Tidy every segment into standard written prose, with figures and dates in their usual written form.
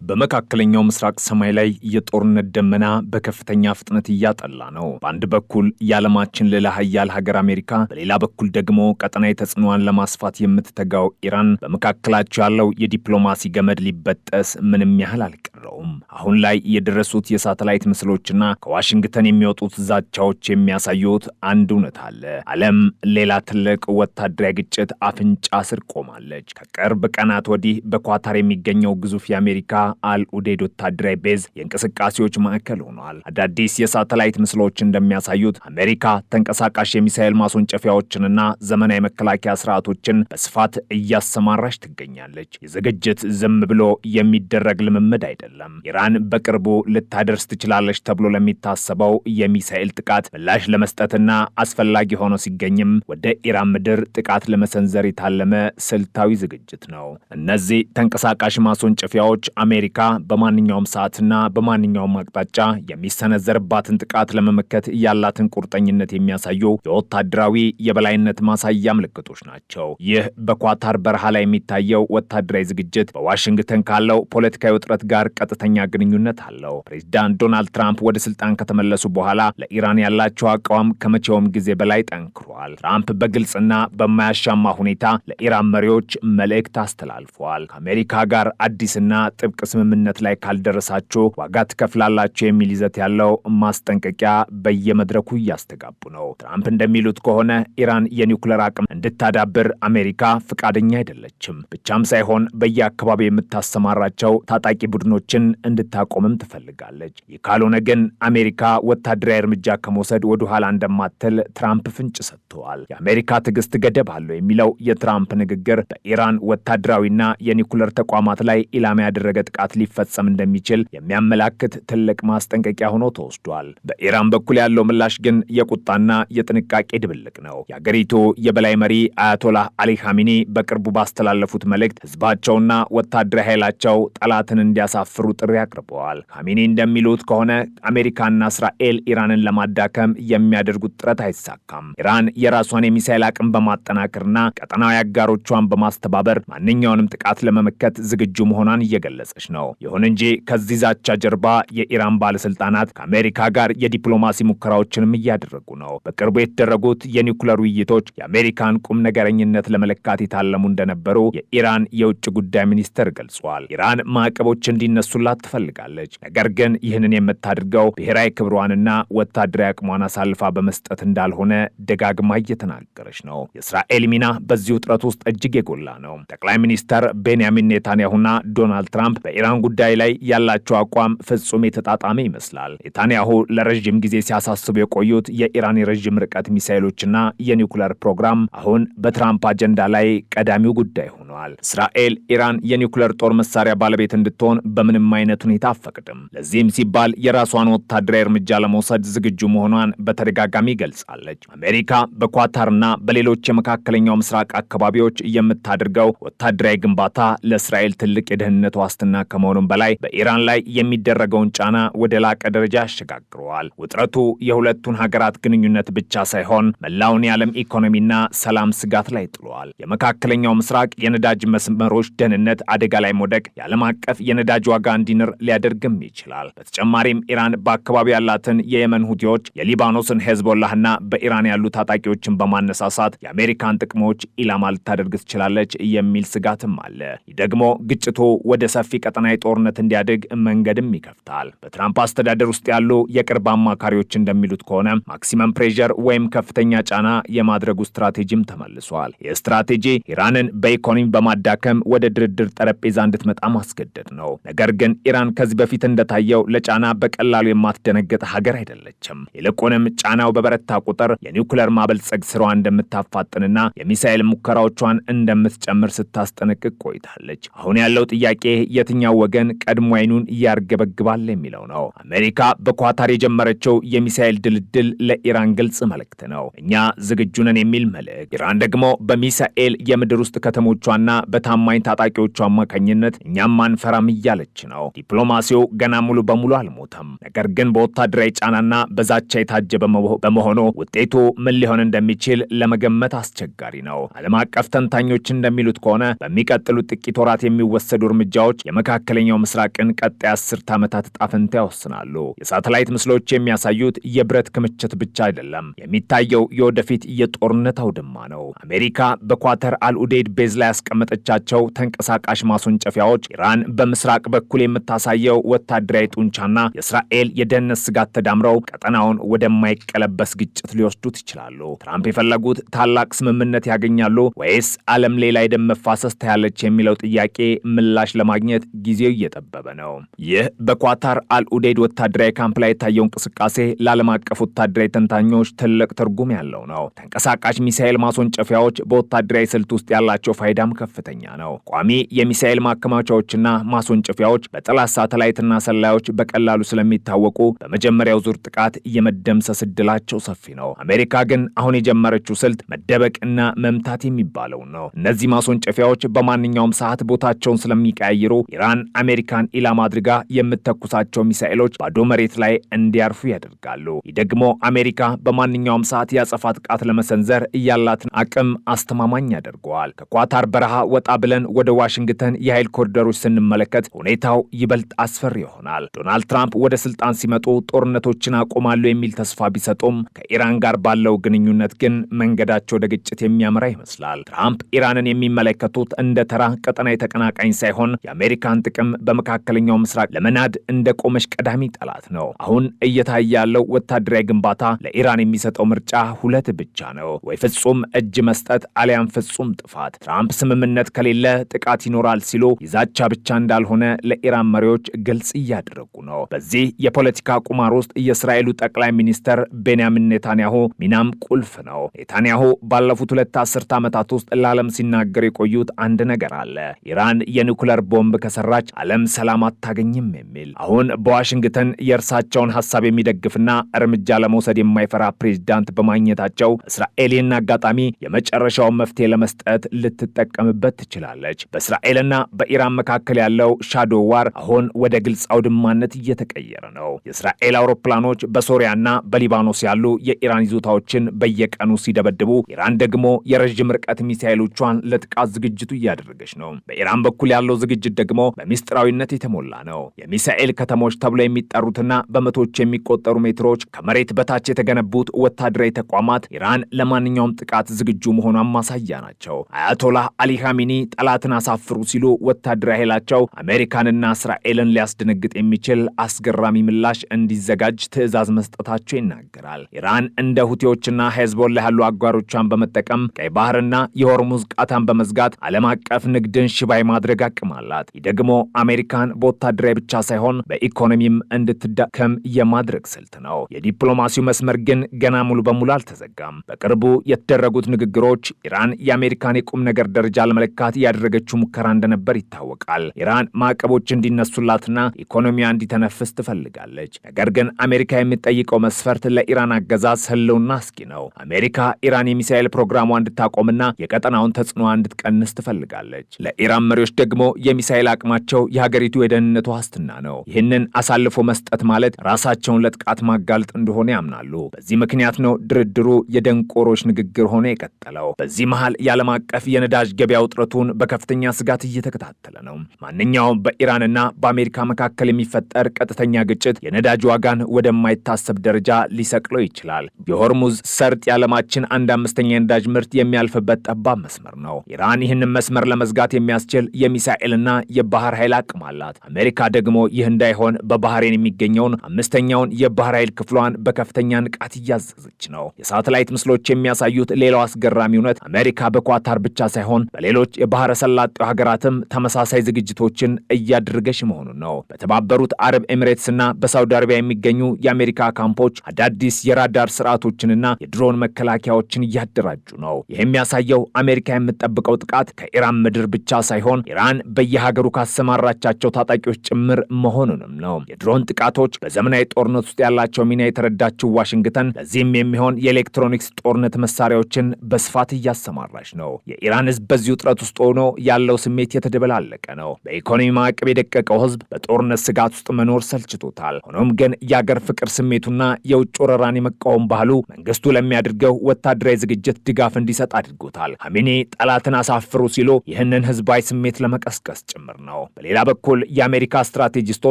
በመካከለኛው ምስራቅ ሰማይ ላይ የጦርነት ደመና በከፍተኛ ፍጥነት እያጠላ ነው። በአንድ በኩል የዓለማችን ልዕለ ኃያል ሀገር አሜሪካ፣ በሌላ በኩል ደግሞ ቀጠናዊ ተጽዕኖዋን ለማስፋት የምትተጋው ኢራን፣ በመካከላቸው ያለው የዲፕሎማሲ ገመድ ሊበጠስ ምንም ያህል አልቀረውም። አሁን ላይ የደረሱት የሳተላይት ምስሎችና ከዋሽንግተን የሚወጡት ዛቻዎች የሚያሳዩት አንድ እውነት አለ። ዓለም ሌላ ትልቅ ወታደራዊ ግጭት አፍንጫ ስር ቆማለች። ከቅርብ ቀናት ወዲህ በኳታር የሚገኘው ግዙፍ የአሜሪካ አልኡዴድ ወታደራዊ ቤዝ የእንቅስቃሴዎች ማዕከል ሆኗል። አዳዲስ የሳተላይት ምስሎች እንደሚያሳዩት አሜሪካ ተንቀሳቃሽ የሚሳኤል ማስወንጨፊያዎችንና ዘመናዊ መከላከያ ስርዓቶችን በስፋት እያሰማራች ትገኛለች። የዝግጅት ዝም ብሎ የሚደረግ ልምምድ አይደለም። ኢራን በቅርቡ ልታደርስ ትችላለች ተብሎ ለሚታሰበው የሚሳኤል ጥቃት ምላሽ ለመስጠትና አስፈላጊ ሆኖ ሲገኝም ወደ ኢራን ምድር ጥቃት ለመሰንዘር የታለመ ስልታዊ ዝግጅት ነው። እነዚህ ተንቀሳቃሽ ማስወንጨፊያዎች አሜሪካ በማንኛውም ሰዓትና በማንኛውም አቅጣጫ የሚሰነዘርባትን ጥቃት ለመመከት ያላትን ቁርጠኝነት የሚያሳዩ የወታደራዊ የበላይነት ማሳያ ምልክቶች ናቸው። ይህ በኳታር በረሃ ላይ የሚታየው ወታደራዊ ዝግጅት በዋሽንግተን ካለው ፖለቲካዊ ውጥረት ጋር ቀጥተኛ ግንኙነት አለው። ፕሬዚዳንት ዶናልድ ትራምፕ ወደ ስልጣን ከተመለሱ በኋላ ለኢራን ያላቸው አቋም ከመቼውም ጊዜ በላይ ጠንክሯል። ትራምፕ በግልጽና በማያሻማ ሁኔታ ለኢራን መሪዎች መልእክት አስተላልፈዋል። ከአሜሪካ ጋር አዲስና ጥብቅ ስምምነት ላይ ካልደረሳችሁ ዋጋ ትከፍላላችሁ የሚል ይዘት ያለው ማስጠንቀቂያ በየመድረኩ እያስተጋቡ ነው። ትራምፕ እንደሚሉት ከሆነ ኢራን የኒውክሌር አቅም እንድታዳብር አሜሪካ ፈቃደኛ አይደለችም። ብቻም ሳይሆን በየአካባቢው የምታሰማራቸው ታጣቂ ቡድኖችን እንድታቆምም ትፈልጋለች። ይህ ካልሆነ ግን አሜሪካ ወታደራዊ እርምጃ ከመውሰድ ወደ ኋላ እንደማትል ትራምፕ ፍንጭ ሰጥተዋል። የአሜሪካ ትዕግስት ገደብ አለው የሚለው የትራምፕ ንግግር በኢራን ወታደራዊና የኒውክሌር ተቋማት ላይ ኢላማ ያደረገ ጥቃት ሊፈጸም እንደሚችል የሚያመላክት ትልቅ ማስጠንቀቂያ ሆኖ ተወስዷል። በኢራን በኩል ያለው ምላሽ ግን የቁጣና የጥንቃቄ ድብልቅ ነው። የአገሪቱ የበላይ መሪ አያቶላህ አሊ ኻሜኒ በቅርቡ ባስተላለፉት መልእክት ህዝባቸውና ወታደራዊ ኃይላቸው ጠላትን እንዲያሳፍሩ ጥሪ አቅርበዋል። ኻሜኒ እንደሚሉት ከሆነ አሜሪካና እስራኤል ኢራንን ለማዳከም የሚያደርጉት ጥረት አይሳካም። ኢራን የራሷን የሚሳኤል አቅም በማጠናከርና ቀጠናዊ አጋሮቿን በማስተባበር ማንኛውንም ጥቃት ለመመከት ዝግጁ መሆኗን እየገለጸች ነው። ይሁን እንጂ ከዚህ ዛቻ ጀርባ የኢራን ባለስልጣናት ከአሜሪካ ጋር የዲፕሎማሲ ሙከራዎችንም እያደረጉ ነው። በቅርቡ የተደረጉት የኒውክሌር ውይይቶች የአሜሪካን ቁም ነገረኝነት ለመለካት የታለሙ እንደነበሩ የኢራን የውጭ ጉዳይ ሚኒስትር ገልጿል። ኢራን ማዕቀቦች እንዲነሱላት ትፈልጋለች። ነገር ግን ይህንን የምታደርገው ብሔራዊ ክብሯንና ወታደራዊ አቅሟን አሳልፋ በመስጠት እንዳልሆነ ደጋግማ እየተናገረች ነው። የእስራኤል ሚና በዚህ ውጥረት ውስጥ እጅግ የጎላ ነው። ጠቅላይ ሚኒስትር ቤንያሚን ኔታንያሁና ዶናልድ ትራምፕ በኢራን ጉዳይ ላይ ያላቸው አቋም ፍጹም የተጣጣመ ይመስላል። ኔታንያሁ ለረጅም ጊዜ ሲያሳስቡ የቆዩት የኢራን የረጅም ርቀት ሚሳኤሎችና የኒውክሌር ፕሮግራም አሁን በትራምፕ አጀንዳ ላይ ቀዳሚው ጉዳይ ሆኗል። እስራኤል ኢራን የኒውክሌር ጦር መሳሪያ ባለቤት እንድትሆን በምንም አይነት ሁኔታ አትፈቅድም። ለዚህም ሲባል የራሷን ወታደራዊ እርምጃ ለመውሰድ ዝግጁ መሆኗን በተደጋጋሚ ገልጻለች። አሜሪካ በኳታርና በሌሎች የመካከለኛው ምስራቅ አካባቢዎች የምታደርገው ወታደራዊ ግንባታ ለእስራኤል ትልቅ የደህንነት ዋስትና ከመሆኑም በላይ በኢራን ላይ የሚደረገውን ጫና ወደ ላቀ ደረጃ ያሸጋግረዋል። ውጥረቱ የሁለቱን ሀገራት ግንኙነት ብቻ ሳይሆን መላውን የዓለም ኢኮኖሚና ሰላም ስጋት ላይ ጥሏል። የመካከለኛው ምስራቅ የነዳጅ መስመሮች ደህንነት አደጋ ላይ መውደቅ የዓለም አቀፍ የነዳጅ ዋጋ እንዲንር ሊያደርግም ይችላል። በተጨማሪም ኢራን በአካባቢ ያላትን የየመን ሁቲዎች፣ የሊባኖስን ሄዝቦላህና በኢራን ያሉ ታጣቂዎችን በማነሳሳት የአሜሪካን ጥቅሞች ኢላማ ልታደርግ ትችላለች የሚል ስጋትም አለ። ይህ ደግሞ ግጭቱ ወደ ሰፊ ቀጠናዊ ጦርነት እንዲያድግ መንገድም ይከፍታል። በትራምፕ አስተዳደር ውስጥ ያሉ የቅርብ አማካሪዎች እንደሚሉት ከሆነ ማክሲመም ፕሬዠር ወይም ከፍተኛ ጫና የማድረጉ ስትራቴጂም ተመልሷል። ይህ ስትራቴጂ ኢራንን በኢኮኖሚ በማዳከም ወደ ድርድር ጠረጴዛ እንድትመጣ ማስገደድ ነው። ነገር ግን ኢራን ከዚህ በፊት እንደታየው ለጫና በቀላሉ የማትደነገጥ ሀገር አይደለችም። ይልቁንም ጫናው በበረታ ቁጥር የኒውክሌር ማበልጸግ ስራዋ እንደምታፋጥንና የሚሳኤል ሙከራዎቿን እንደምትጨምር ስታስጠነቅቅ ቆይታለች። አሁን ያለው ጥያቄ የትኛው ወገን ቀድሞ አይኑን ያርገበግባል የሚለው ነው። አሜሪካ በኳታር የጀመረችው የሚሳኤል ድልድል ለኢራን ግልጽ መልእክት ነው። እኛ ዝግጁ ነን የሚል መልእክት። ኢራን ደግሞ በሚሳኤል የምድር ውስጥ ከተሞቿና በታማኝ ታጣቂዎቿ አማካኝነት እኛም አንፈራም እያለች ነው። ዲፕሎማሲው ገና ሙሉ በሙሉ አልሞተም። ነገር ግን በወታደራዊ ጫናና በዛቻ የታጀበ በመሆኑ ውጤቱ ምን ሊሆን እንደሚችል ለመገመት አስቸጋሪ ነው። ዓለም አቀፍ ተንታኞች እንደሚሉት ከሆነ በሚቀጥሉት ጥቂት ወራት የሚወሰዱ እርምጃዎች የመካከለኛው ምስራቅን ቀጣይ 10 ዓመታት ዕጣ ፈንታ ይወስናሉ። የሳተላይት ምስሎች የሚያሳዩት የብረት ክምችት ብቻ አይደለም፣ የሚታየው የወደፊት የጦርነት አውድማ ነው። አሜሪካ በኳተር አልኡዴድ ቤዝ ላይ ያስቀመጠቻቸው ተንቀሳቃሽ ማስወንጨፊያዎች ኢራን በምስራቅ በኩል የምታሳየው ወታደራዊ ጡንቻና የእስራኤል የደህንነት ስጋት ተዳምረው ቀጠናውን ወደማይቀለበስ ግጭት ሊወስዱት ይችላሉ። ትራምፕ የፈለጉት ታላቅ ስምምነት ያገኛሉ ወይስ ዓለም ሌላ የደም መፋሰስ ታያለች የሚለው ጥያቄ ምላሽ ለማግኘት ጊዜው እየጠበበ ነው። ይህ በኳታር አልኡዴድ ወታደራዊ ካምፕ ላይ የታየው እንቅስቃሴ ለዓለም አቀፍ ወታደራዊ ተንታኞች ትልቅ ትርጉም ያለው ነው። ተንቀሳቃሽ ሚሳኤል ማስወንጨፊያዎች በወታደራዊ ስልት ውስጥ ያላቸው ፋይዳም ከፍተኛ ነው። ቋሚ የሚሳኤል ማከማቻዎችና ማስወንጨፊያዎች በጠላት ሳተላይትና ሰላዮች በቀላሉ ስለሚታወቁ በመጀመሪያው ዙር ጥቃት የመደምሰስ ዕድላቸው ሰፊ ነው። አሜሪካ ግን አሁን የጀመረችው ስልት መደበቅና መምታት የሚባለው ነው። እነዚህ ማስወንጨፊያዎች በማንኛውም ሰዓት ቦታቸውን ስለሚቀያይሩ ኢራን አሜሪካን ኢላማ አድርጋ የምትተኩሳቸው ሚሳኤሎች ባዶ መሬት ላይ እንዲያርፉ ያደርጋሉ። ይህ ደግሞ አሜሪካ በማንኛውም ሰዓት ያጸፋ ጥቃት ለመሰንዘር እያላትን አቅም አስተማማኝ ያደርገዋል። ከኳታር በረሃ ወጣ ብለን ወደ ዋሽንግተን የኃይል ኮሪደሮች ስንመለከት ሁኔታው ይበልጥ አስፈሪ ይሆናል። ዶናልድ ትራምፕ ወደ ስልጣን ሲመጡ ጦርነቶችን አቆማሉ የሚል ተስፋ ቢሰጡም ከኢራን ጋር ባለው ግንኙነት ግን መንገዳቸው ወደ ግጭት የሚያመራ ይመስላል። ትራምፕ ኢራንን የሚመለከቱት እንደ ተራ ቀጠናዊ ተቀናቃኝ ሳይሆን የአሜሪካን ጥቅም በመካከለኛው ምስራቅ ለመናድ እንደ ቆመሽ ቀዳሚ ጠላት ነው። አሁን እየታየ ያለው ወታደራዊ ግንባታ ለኢራን የሚሰጠው ምርጫ ሁለት ብቻ ነው፣ ወይ ፍጹም እጅ መስጠት አሊያም ፍጹም ጥፋት። ትራምፕ ስምምነት ከሌለ ጥቃት ይኖራል ሲሉ ይዛቻ ብቻ እንዳልሆነ ለኢራን መሪዎች ግልጽ እያደረጉ ነው። በዚህ የፖለቲካ ቁማር ውስጥ የእስራኤሉ ጠቅላይ ሚኒስተር ቤንያሚን ኔታንያሁ ሚናም ቁልፍ ነው። ኔታንያሁ ባለፉት 2 አስርት ዓመታት ውስጥ ለዓለም ሲናገር የቆዩት አንድ ነገር አለ። ኢራን የኒኩለር ቦምብ ከሰራች ዓለም ሰላም አታገኝም የሚል። አሁን በዋሽንግተን የእርሳቸውን ሐሳብ የሚደግፍና እርምጃ ለመውሰድ የማይፈራ ፕሬዝዳንት በማግኘታቸው እስራኤል ይህን አጋጣሚ የመጨረሻውን መፍትሄ ለመስጠት ልትጠቀምበት ትችላለች። በእስራኤልና በኢራን መካከል ያለው ሻዶ ዋር አሁን ወደ ግልጽ አውድማነት እየተቀየረ ነው። የእስራኤል አውሮፕላኖች በሶሪያና በሊባኖስ ያሉ የኢራን ይዞታዎችን በየቀኑ ሲደበድቡ፣ ኢራን ደግሞ የረዥም ርቀት ሚሳኤሎቿን ለጥቃት ዝግጅቱ እያደረገች ነው። በኢራን በኩል ያለው ዝግጅት ደግሞ በሚስጥራዊነት የተሞላ ነው። የሚሳኤል ከተሞች ተብሎ የሚጠሩትና በመቶዎች የሚቆጠሩ ሜትሮች ከመሬት በታች የተገነቡት ወታደራዊ ተቋማት ኢራን ለማንኛውም ጥቃት ዝግጁ መሆኗን ማሳያ ናቸው። አያቶላህ አሊ ኻሜኒ ጠላትን አሳፍሩ ሲሉ ወታደራዊ ኃይላቸው አሜሪካንና እስራኤልን ሊያስደነግጥ የሚችል አስገራሚ ምላሽ እንዲዘጋጅ ትዕዛዝ መስጠታቸው ይናገራል። ኢራን እንደ ሁቲዎችና ሄዝቦላ ያሉ አጋሮቿን በመጠቀም ቀይ ባህርና የሆርሙዝ ቃታን በመዝጋት ዓለም አቀፍ ንግድን ሽባይ ማድረግ አቅም አላት። ይህ ደግሞ አሜሪካን በወታደራዊ ብቻ ሳይሆን በኢኮኖሚም እንድትዳከም የማድረግ ስልት ነው። የዲፕሎማሲው መስመር ግን ገና ሙሉ በሙሉ አልተዘጋም። በቅርቡ የተደረጉት ንግግሮች ኢራን የአሜሪካን የቁም ነገር ደረጃ ለመለካት ያደረገችው ሙከራ እንደነበር ይታወቃል። ኢራን ማዕቀቦች እንዲነሱላትና ኢኮኖሚያ እንዲተነፍስ ትፈልጋለች። ነገር ግን አሜሪካ የሚጠይቀው መስፈርት ለኢራን አገዛዝ ህልውና አስጊ ነው። አሜሪካ ኢራን የሚሳኤል ፕሮግራሟ እንድታቆምና የቀጠናውን ተጽዕኖ እንድትቀንስ ትፈልጋለች። ለኢራን መሪዎች ደግሞ የሚሳኤል አቅማቸው የሀገሪቱ የደህንነቱ ዋስትና ነው። ይህንን አሳልፎ መስጠት ማለት ራሳቸውን ለጥቃት ማጋለጥ እንደሆነ ያምናሉ። በዚህ ምክንያት ነው ድርድሩ የደንቆሮች ንግግር ሆኖ የቀጠለው። በዚህ መሃል የዓለም አቀፍ የነዳጅ ገበያ ውጥረቱን በከፍተኛ ስጋት እየተከታተለ ነው። ማንኛውም በኢራንና በአሜሪካ መካከል የሚፈጠር ቀጥተኛ ግጭት የነዳጅ ዋጋን ወደማይታሰብ ደረጃ ሊሰቅለው ይችላል። የሆርሙዝ ሰርጥ የዓለማችን 1/5 የነዳጅ ምርት የሚያልፍበት ጠባብ መስመር ነው። ኢራን ይህንን መስመር ለመዝጋት የሚያስችል የሚሳኤልና የባህር ኃይል አቅም አላት። አሜሪካ ደግሞ ይህ እንዳይሆን በባህሬን የሚገኘውን 5ኛውን የባህር ኃይል ክፍሏን በከፍተኛ ንቃት እያዘዘች ነው። የሳተላይት ምስሎች የሚያሳዩት ሌላው አስገራሚ እውነት አሜሪካ በኳታር ብቻ ሳይሆን በሌሎች የባህረ ሰላጤው ሀገራትም ተመሳሳይ ዝግጅቶችን እያደረገች መሆኑን ነው። በተባበሩት አረብ ኤሚሬትስና በሳውዲ አረቢያ የሚገኙ የአሜሪካ ካምፖች አዳዲስ የራዳር ስርዓቶችንና የድሮን መከላከያዎችን እያደራጁ ነው። ይህ የሚያሳየው አሜሪካ የምትጠብቀው ጥቃት ከኢራን ምድር ብቻ ሳይሆን ኢራን በየሀገሩ ካሰማራቻቸው ታጣቂዎች ጭምር መሆኑንም ነው። የድሮን ጥቃቶች በዘመናዊ ጦርነት ውስጥ ያላቸው ሚና የተረዳችው ዋሽንግተን ለዚህም የሚሆን የኤሌክትሮኒክስ ጦርነት መሳሪያዎችን በስፋት እያሰማራች ነው። የኢራን ሕዝብ በዚህ ውጥረት ውስጥ ሆኖ ያለው ስሜት የተደበላለቀ ነው። በኢኮኖሚ ማዕቀብ የደቀቀው ሕዝብ በጦርነት ስጋት ውስጥ መኖር ሰልችቶታል። ሆኖም ግን የአገር ፍቅር ስሜቱና የውጭ ወረራን የመቃወም ባህሉ መንግስቱ ለሚያደርገው ወታደራዊ ዝግጅት ድጋፍ እንዲሰጥ አድርጎታል። ኻሜኒ ጠላትን አሳፍሩ ሲሉ ይህንን ህዝባዊ ስሜት ለመቀስቀስ ጭምር ነው። በሌላ በኩል የአሜሪካ ስትራቴጂስቶች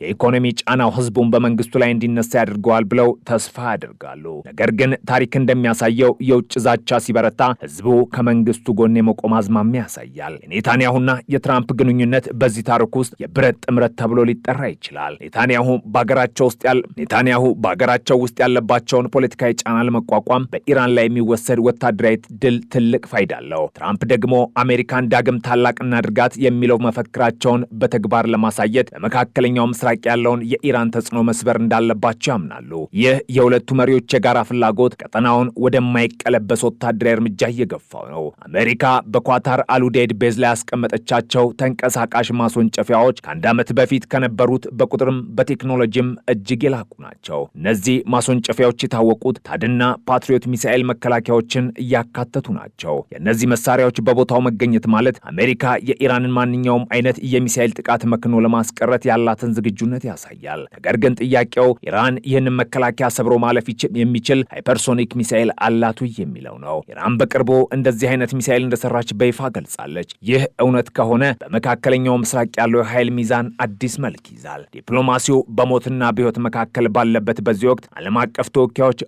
የኢኮኖሚ ጫናው ህዝቡን በመንግስቱ ላይ እንዲነሳ ያደርገዋል ብለው ተስፋ ያደርጋሉ። ነገር ግን ታሪክ እንደሚያሳየው የውጭ ዛቻ ሲበረታ ህዝቡ ከመንግስቱ ጎን የመቆም አዝማሚያ ያሳያል። የኔታንያሁና የትራምፕ ግንኙነት በዚህ ታሪክ ውስጥ የብረት ጥምረት ተብሎ ሊጠራ ይችላል። ኔታንያሁ በሀገራቸው ውስጥ ያለባቸውን ፖለቲካዊ ጫና ለመቋቋም በኢራን ላይ የሚወሰድ ወታደራዊ ድል ትልቅ ፋይዳ አለው። ትራምፕ ደግሞ አሜሪካን ዳግም ታላቅ እናድርጋት የሚለው መፈክራቸውን በተግባር ለማሳየት በመካከለኛው ምስራቅ ያለውን የኢራን ተጽዕኖ መስበር እንዳለባቸው ያምናሉ። ይህ የሁለቱ መሪዎች የጋራ ፍላጎት ቀጠናውን ወደማይቀለበስ ወታደራዊ እርምጃ እየገፋው ነው። አሜሪካ በኳታር አልኡዴይድ ቤዝ ላይ ያስቀመጠቻቸው ተንቀሳቃሽ ማስወንጨፊያዎች ከአንድ ዓመት በፊት ከነበሩት በቁጥርም በቴክኖሎጂም እጅግ የላቁ ናቸው። እነዚህ ማስወንጨፊያዎች የታወቁት ታድና ፓትሪዮት ሚሳኤል መከላከያዎችን እያካተቱ ናቸው። የእነዚህ መሳሪያዎች በቦታው መገኘት ማለት አሜሪካ የኢራንን ማንኛውም አይነት የሚሳኤል ጥቃት መክኖ ለማስቀረት ያላትን ዝግጁነት ያሳያል። ነገር ግን ጥያቄው ኢራን ይህንን መከላከያ ሰብሮ ማለፍ የሚችል ሃይፐርሶኒክ ሚሳኤል አላቱ የሚለው ነው። ኢራን በቅርቡ እንደዚህ አይነት ሚሳኤል እንደሰራች በይፋ ገልጻለች። ይህ እውነት ከሆነ በመካከለኛው ምስራቅ ያለው የኃይል ሚዛን አዲስ መልክ ይዛል። ዲፕሎማሲው በሞትና በሕይወት መካከል ባለበት በዚህ ወቅት ዓለም አቀፍ ተወካዮች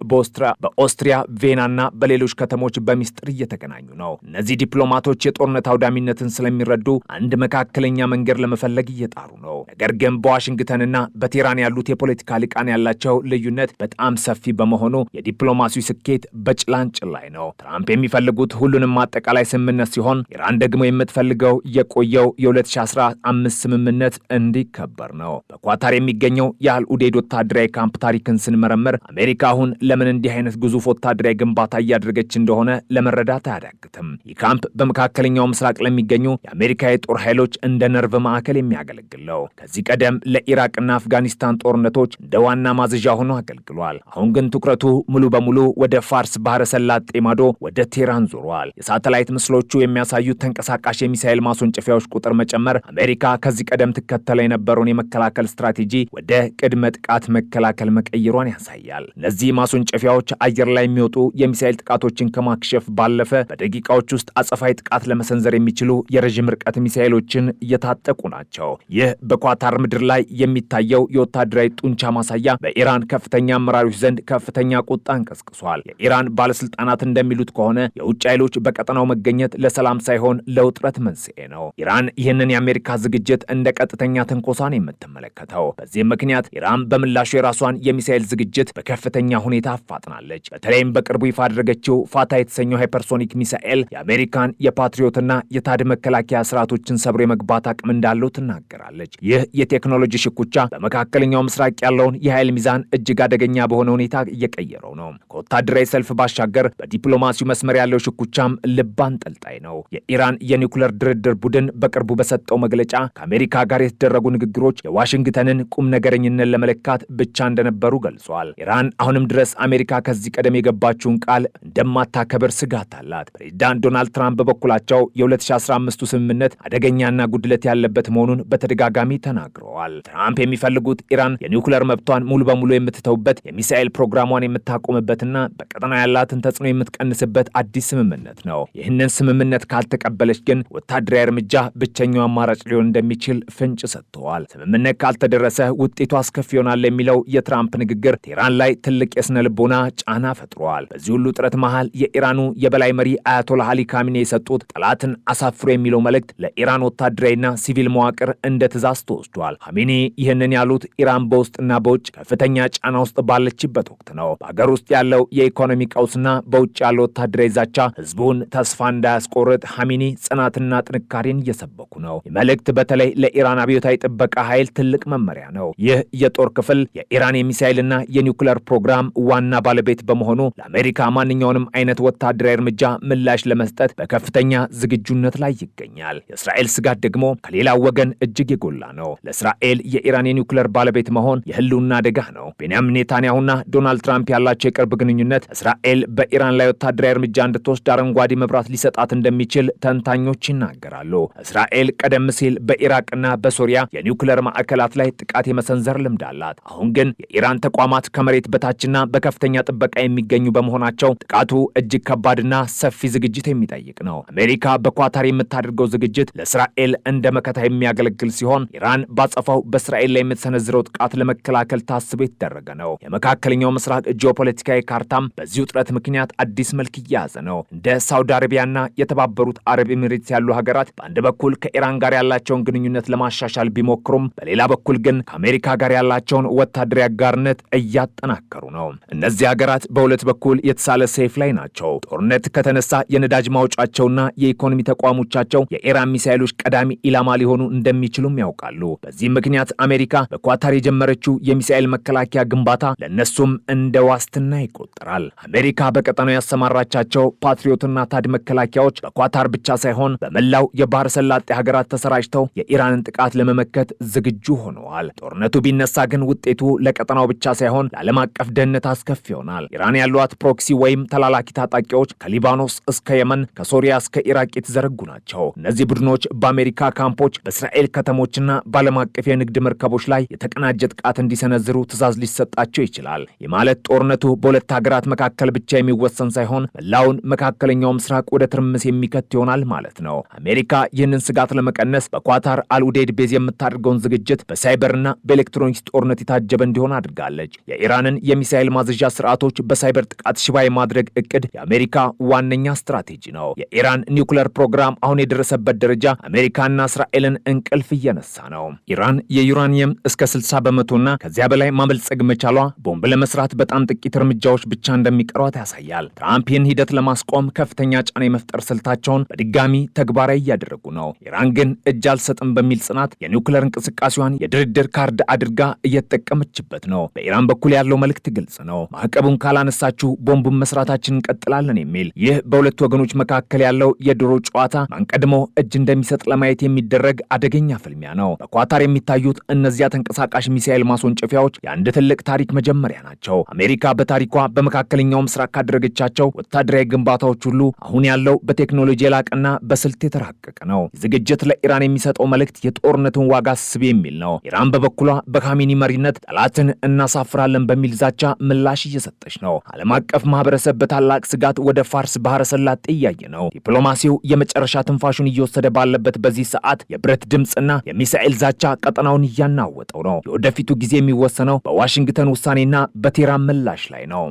በኦስትሪያ ቬናና በሌሎች ከተሞች በሚስጥር እየተገናኙ ነው። እነዚህ ዲፕሎማቶች የጦርነት አውዳሚነትን ስለሚረዱ አንድ መካከለኛ መንገድ ለመፈለግ እየጣሩ ነው። ነገር ግን በዋሽንግተንና በቴህራን ያሉት የፖለቲካ ሊቃን ያላቸው ልዩነት በጣም ሰፊ በመሆኑ የዲፕሎማሲው ስኬት በጭላንጭል ላይ ነው። ትራምፕ የሚፈልጉት ሁሉንም አጠቃላይ ስምምነት ሲሆን ኢራን ደግሞ የምትፈልገው የቆየው የ2015 ስምምነት እንዲከበር ነው። በኳታር የሚገኘው የአልኡዴይድ ወታደራዊ ካምፕ ታሪክን ስንመረምር አሜሪካ አሁን ለምን እንዲህ አይነት ግዙፍ ወታደራዊ ግንባታ እያደረገች እንደሆነ ለመረዳት አያዳግትም። ይህ ካምፕ በመካከለኛው ምስራቅ ለሚገኙ የአሜሪካ የጦር ኃይሎች እንደ ነርቭ ማዕከል የሚያገለግል ነው። ከዚህ ቀደም ለኢራቅና አፍጋኒስታን ጦርነቶች እንደ ዋና ማዘዣ ሆኖ አገልግሏል። አሁን ግን ትኩረቱ ሙሉ በሙሉ ወደ ፋርስ ባህረ ሰላጤ ማዶ ወደ ቴህራን ዞሯል። የሳተላይት ምስሎቹ የሚያሳዩት ተንቀሳቃሽ የሚሳኤል ማስወንጨፊያዎች ቁጥር መጨመር አሜሪካ ከዚህ ቀደም ትከተለ የነበረውን የመከላከል ስትራቴጂ ወደ ቅድመ ጥቃት መከላከል መቀየሯን ያሳያል። እነዚህ ማስወንጨፊያዎች አየር ላይ የሚወጡ የሚሳኤል ጥቃቶችን ከማክሸፍ ባለፈ በደቂቃዎች ውስጥ አጸፋዊ ጥቃት ለመሰንዘር የሚችሉ የረዥም ርቀት ሚሳኤሎችን እየታጠቁ ናቸው። ይህ በኳታር ምድር ላይ የሚታየው የወታደራዊ ጡንቻ ማሳያ በኢራን ከፍተኛ አመራሮች ዘንድ ከፍተኛ ቁጣን ቀስቅሷል። የኢራን ባለስልጣናት እንደሚሉት ከሆነ የውጭ ኃይሎች በቀጠናው መገኘት ለሰላም ሳይሆን ለውጥረት መንስኤ ነው። ኢራን ይህንን የአሜሪካ ዝግጅት እንደ ቀጥተኛ ትንኮሳን የምትመለከተው። በዚህም ምክንያት ኢራን በምላሹ የራሷን የሚሳኤል ዝግጅት በከፍተኛ ሁኔታ አፋጥናለች። በተለይም በቅርቡ ይፋ ያደረገችው ፋታ የተሰኘው ሃይፐርሶኒክ ሚሳኤል የአሜሪካን የፓትሪዮትና የታድ መከላከያ ስርዓቶችን ሰብሮ የመግባት አቅም እንዳለው ትናገራለች። ይህ የቴክኖሎጂ ሽኩቻ በመካከለኛው ምስራቅ ያለውን የኃይል ሚዛን እጅግ አደገኛ በሆነ ሁኔታ እየቀየረው ነው። ከወታደራዊ ሰልፍ ባሻገር በዲፕሎማሲው መስመር ያለው ሽኩቻም ልብ አንጠልጣይ ነው። የኢራን የኒውክሌር ድርድር ቡድን በቅርቡ በሰጠው መግለጫ ከአሜሪካ ጋር የተደረጉ ንግግሮች የዋሽንግተንን ቁም ነገረኝነት ለመለካት ብቻ እንደነበሩ ገልጿል። ኢራን አሁንም ድረስ አሜሪካ ከዚህ ቀደም የገባችውን ቃል እንደማታከብር ስጋት አላት። ፕሬዚዳንት ዶናልድ ትራምፕ በበኩላቸው የ2015ቱ ስምምነት አደገኛና ጉድለት ያለበት መሆኑን በተደጋጋሚ ተናግረዋል። ትራምፕ የሚፈልጉት ኢራን የኒውክሌር መብቷን ሙሉ በሙሉ የምትተውበት፣ የሚሳኤል ፕሮግራሟን የምታቆምበትና በቀጠና ያላትን ተጽዕኖ የምትቀንስበት አዲስ ስምምነት ነው። ይህንን ስምምነት ካልተቀበለች ግን ወታደራዊ እርምጃ ብቸኛው አማራጭ ሊሆን እንደሚችል ፍንጭ ሰጥተዋል። ስምምነት ካልተደረሰ ውጤቱ አስከፊ ይሆናል የሚለው የትራምፕ ንግግር ቴህራን ላይ ትልቅ የስነ ልቦና ጫና ፈጥሯል። በዚህ ሁሉ ጥረት መሃል የኢራኑ የበላይ መሪ አያቶላህ አሊ ካሚኔ የሰጡት ጠላትን አሳፍሮ የሚለው መልእክት ለኢራን ወታደራዊና ሲቪል መዋቅር እንደ ትእዛዝ ተወስዷል። ካሚኔ ይህንን ያሉት ኢራን በውስጥና በውጭ ከፍተኛ ጫና ውስጥ ባለችበት ወቅት ነው። በሀገር ውስጥ ያለው የኢኮኖሚ ቀውስና በውጭ ያለው ወታደራዊ ዛቻ ህዝቡን ተስፋ እንዳያስቆርጥ ካሚኔ ጽናትና ጥንካሬን እየሰበኩ ነው። መልእክት በተለይ ለኢራን አብዮታዊ ጥበቃ ኃይል ትልቅ መመሪያ ነው። ይህ የጦር ክፍል የኢራን የሚሳኤልና የኒውክሌር ፕሮግራም ዋና ባለቤት በመሆኑ ለአሜሪካ ማንኛውንም አይነት ወታደራዊ እርምጃ ምላሽ ለመስጠት በከፍተኛ ዝግጁነት ላይ ይገኛል። የእስራኤል ስጋት ደግሞ ከሌላው ወገን እጅግ የጎላ ነው። ለእስራኤል የኢራን የኒውክሌር ባለቤት መሆን የህልውና አደጋ ነው። ቤንያሚን ኔታንያሁና ዶናልድ ትራምፕ ያላቸው የቅርብ ግንኙነት እስራኤል በኢራን ላይ ወታደራዊ እርምጃ እንድትወስድ አረንጓዴ መብራት ሊሰጣት እንደሚችል ተንታኞች ይናገራሉ። እስራኤል እስራኤል ቀደም ሲል በኢራቅና በሶሪያ የኒውክሌር ማዕከላት ላይ ጥቃት የመሰንዘር ልምድ አላት። አሁን ግን የኢራን ተቋማት ከመሬት በታችና በከፍተኛ ጥበቃ የሚገኙ በመሆናቸው ጥቃቱ እጅግ ከባድና ሰፊ ዝግጅት የሚጠይቅ ነው። አሜሪካ በኳታር የምታደርገው ዝግጅት ለእስራኤል እንደ መከታ የሚያገለግል ሲሆን ኢራን ባጸፋው በእስራኤል ላይ የምትሰነዝረው ጥቃት ለመከላከል ታስቦ የተደረገ ነው። የመካከለኛው ምስራቅ ጂኦፖለቲካዊ ካርታም በዚህ ውጥረት ምክንያት አዲስ መልክ እየያዘ ነው። እንደ ሳውዲ አረቢያና የተባበሩት አረብ ኤሚሬትስ ያሉ ሀገራት በአንድ በኩል ከኢራን ጋር ያላቸውን ግንኙነት ለማሻሻል ቢሞክሩም በሌላ በኩል ግን ከአሜሪካ ጋር ያላቸውን ወታደራዊ አጋርነት እያጠናከሩ ነው። እነዚህ ሀገራት በሁለት በኩል የተሳለ ሰይፍ ላይ ናቸው። ጦርነት ከተነሳ የነዳጅ ማውጫቸውና የኢኮኖሚ ተቋሞቻቸው የኢራን ሚሳኤሎች ቀዳሚ ኢላማ ሊሆኑ እንደሚችሉም ያውቃሉ። በዚህም ምክንያት አሜሪካ በኳታር የጀመረችው የሚሳኤል መከላከያ ግንባታ ለእነሱም እንደ ዋስትና ይቆጠራል። አሜሪካ በቀጠናው ያሰማራቻቸው ፓትሪዮትና ታድ መከላከያዎች በኳታር ብቻ ሳይሆን በመላው የባህር ሰላጤ ሀገራት ተሰራጭተው የኢራንን ጥቃት ለመመከት ዝግጁ ሆነዋል። ጦርነቱ ቢነሳ ግን ውጤቱ ለቀጠናው ብቻ ሳይሆን ለዓለም አቀፍ ደህንነት አስከፊ ይሆናል። ኢራን ያሏት ፕሮክሲ ወይም ተላላኪ ታጣቂዎች ከሊባኖስ እስከ የመን፣ ከሶሪያ እስከ ኢራቅ የተዘረጉ ናቸው። እነዚህ ቡድኖች በአሜሪካ ካምፖች፣ በእስራኤል ከተሞችና በዓለም አቀፍ የንግድ መርከቦች ላይ የተቀናጀ ጥቃት እንዲሰነዝሩ ትዕዛዝ ሊሰጣቸው ይችላል። ይህ ማለት ጦርነቱ በሁለት ሀገራት መካከል ብቻ የሚወሰን ሳይሆን መላውን መካከለኛው ምስራቅ ወደ ትርምስ የሚከት ይሆናል ማለት ነው። አሜሪካ ይህንን ስጋት ለመቀነስ በኳታር አልኡዴድ ቤዝ የምታደርገውን ዝግጅት በሳይበርና በኤሌክትሮኒክስ ጦርነት የታጀበ እንዲሆን አድርጋለች። የኢራንን የሚሳኤል ማዘዣ ስርዓቶች በሳይበር ጥቃት ሽባ የማድረግ እቅድ የአሜሪካ ዋነኛ ስትራቴጂ ነው። የኢራን ኒውክሌር ፕሮግራም አሁን የደረሰበት ደረጃ አሜሪካና እስራኤልን እንቅልፍ እየነሳ ነው። ኢራን የዩራኒየም እስከ 60 በመቶና ከዚያ በላይ ማበልጸግ መቻሏ ቦምብ ለመስራት በጣም ጥቂት እርምጃዎች ብቻ እንደሚቀሯት ያሳያል። ትራምፕ ይህን ሂደት ለማስቆም ከፍተኛ ጫና የመፍጠር ስልታቸውን በድጋሚ ተግባራዊ እያደረጉ ነው። ኢራን ግን እጅ አልሰጥም በሚል ጽናት የኒውክሌር እንቅስቃሴዋን የድርድር ካርድ አድርጋ እየተጠቀመችበት ነው። በኢራን በኩል ያለው መልእክት ግልጽ ነው። ማዕቀቡን ካላነሳችሁ ቦምቡን መስራታችን እንቀጥላለን የሚል። ይህ በሁለቱ ወገኖች መካከል ያለው የድሮ ጨዋታ ማን ቀድሞ እጅ እንደሚሰጥ ለማየት የሚደረግ አደገኛ ፍልሚያ ነው። በኳታር የሚታዩት እነዚያ ተንቀሳቃሽ ሚሳኤል ማስወንጨፊያዎች የአንድ ትልቅ ታሪክ መጀመሪያ ናቸው። አሜሪካ በታሪኳ በመካከለኛው ምስራቅ ካደረገቻቸው ወታደራዊ ግንባታዎች ሁሉ አሁን ያለው በቴክኖሎጂ የላቀና በስልት የተራቀቀ ነው። ዝግጅት ለኢራን የሚሰጠው መልእክት የጦርነቱን ዋጋ አስብ የሚል ነው። ኢራን በበኩሏ በካሚኒ መሪነት ጠላትን እናሳፍራለን በሚል ዛቻ ምላሽ እየሰጠች ነው። ዓለም አቀፍ ማህበረሰብ በታላቅ ስጋት ወደ ፋርስ ባህረ ሰላጤ እያየ ነው። ዲፕሎማሲው የመጨረሻ ትንፋሹን እየወሰደ ባለበት በዚህ ሰዓት የብረት ድምፅና የሚሳኤል ዛቻ ቀጠናውን እያናወጠው ነው። የወደፊቱ ጊዜ የሚወሰነው በዋሽንግተን ውሳኔና በቴህራን ምላሽ ላይ ነው።